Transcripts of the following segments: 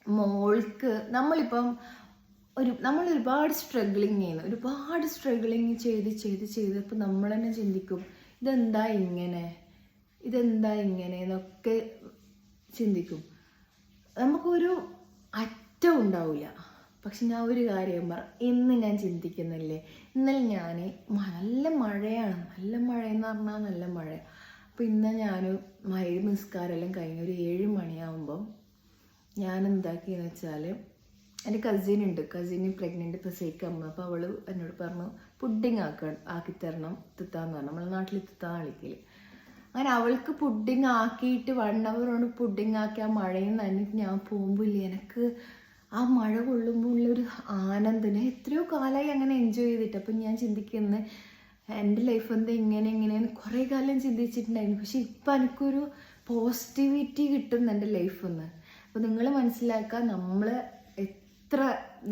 മോൾക്ക് നമ്മളിപ്പം നമ്മൾ ഒരുപാട് സ്ട്രഗിളിങ് ചെയ്ത് ഇപ്പം നമ്മൾ തന്നെ ചിന്തിക്കും ഇതെന്താ ഇങ്ങനെ എന്നൊക്കെ ചിന്തിക്കും. നമുക്കൊരു അറ്റം ഉണ്ടാവില്ല. പക്ഷെ ഞാൻ ഒരു കാര്യം ഇന്ന് ഞാൻ ചിന്തിക്കുന്നില്ലേ, ഇന്നലെ ഞാൻ നല്ല മഴയാണ്, നല്ല മഴയെന്ന് പറഞ്ഞാൽ നല്ല മഴ. അപ്പോൾ ഇന്ന് ഞാൻ മഗ്‌രിബ് നിസ്കാരമെല്ലാം കഴിഞ്ഞ് ഒരു 7 മണിയാകുമ്പം ഞാൻ എന്താക്കിയെന്ന് വെച്ചാൽ, എൻ്റെ കസിന് പ്രഗ്നൻറ്റ് പ്രസവിക്കാൻ. അപ്പോൾ അവൾ എന്നോട് പറഞ്ഞു പുഡിങ് ആക്കിത്തരണം തിത്താന്ന് പറഞ്ഞു. നമ്മളെ നാട്ടിൽ തിത്താന്ന് വിളിക്കൽ. അങ്ങനെ അവൾക്ക് പുഡിങ് ആക്കിയിട്ട് 1 hour കൊണ്ട് പുഡിങ് ആക്കി ആ മഴയും നനഞ്ഞിട്ട് ഞാൻ പോകുമ്പോൾ ഇല്ലേ, എനിക്ക് ആ മഴ കൊള്ളുമ്പോൾ ഉള്ളൊരു ആനന്ദം, എത്രയോ കാലമായി അങ്ങനെ എൻജോയ് ചെയ്തിട്ട്. അപ്പം ഞാൻ ചിന്തിക്കുന്നത് എൻ്റെ ലൈഫ് എന്താ ഇങ്ങനെയെന്ന് കുറേ കാലം ചിന്തിച്ചിട്ടുണ്ടായിരുന്നു. പക്ഷെ ഇപ്പം എനിക്കൊരു പോസിറ്റിവിറ്റി കിട്ടുന്നു എൻ്റെ ലൈഫിൽ നിന്ന്. അപ്പോൾ നിങ്ങൾ മനസ്സിലാക്കുക,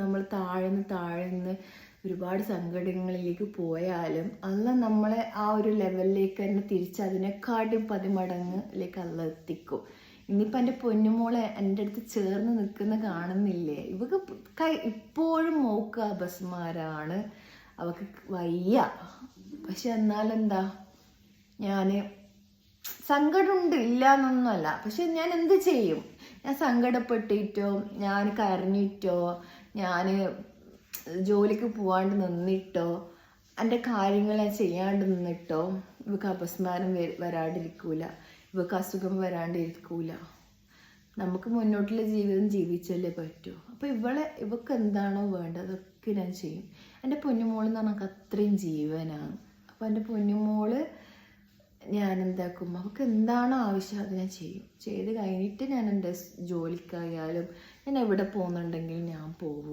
നമ്മൾ താഴ്ന്ന് ഒരുപാട് സങ്കടങ്ങളിലേക്ക് പോയാലും അല്ല നമ്മളെ ആ ഒരു ലെവലിലേക്ക് തന്നെ തിരിച്ച് അതിനെക്കാട്ടും 10 മടങ്ങിലേക്ക് അല്ല എത്തിക്കും. ഇനിയിപ്പോൾ എൻ്റെ പൊന്നുമോളെ എൻ്റെ അടുത്ത് ചേർന്ന് നിൽക്കുന്ന കാണുന്നില്ലേ, ഇവക്ക് ഇപ്പോഴും മോക്ക് അപസ്മാരാണ്, അവൾക്ക് വയ്യ. പക്ഷെ എന്നാലെന്താ, ഞാൻ സങ്കടമുണ്ട്, ഇല്ല എന്നൊന്നുമല്ല. പക്ഷെ ഞാൻ എന്ത് ചെയ്യും? ഞാൻ സങ്കടപ്പെട്ടിട്ടോ, ഞാൻ കരഞ്ഞിട്ടോ, ഞാൻ ജോലിക്ക് പോവാണ്ട് നിന്നിട്ടോ, എൻ്റെ കാര്യങ്ങൾ ഞാൻ ചെയ്യാണ്ട് നിന്നിട്ടോ ഇവക്ക് അപസ്മാരം വരാണ്ടിരിക്കൂല, ഇവക്ക് അസുഖം വരാണ്ടിരിക്കൂല. നമുക്ക് മുന്നോട്ടുള്ള ജീവിതം ജീവിച്ചല്ലേ പറ്റൂ. അപ്പോൾ ഇവക്ക് എന്താണോ വേണ്ടത് അതൊക്കെ ഞാൻ ചെയ്യും. എൻ്റെ പൊന്നുമോളെന്ന് പറഞ്ഞാൽ അത്രയും ജീവനാണ്. അപ്പോൾ എൻ്റെ പൊന്നുമോള് ഞാൻ എന്താക്കും, അവൾക്ക് എന്താണോ ആവശ്യം അത് ഞാൻ ചെയ്യും. ചെയ്ത് കഴിഞ്ഞിട്ട് ഞാൻ എൻ്റെ ജോലിക്കായാലും ഞാൻ എവിടെ പോകുന്നുണ്ടെങ്കിലും ഞാൻ പോകും.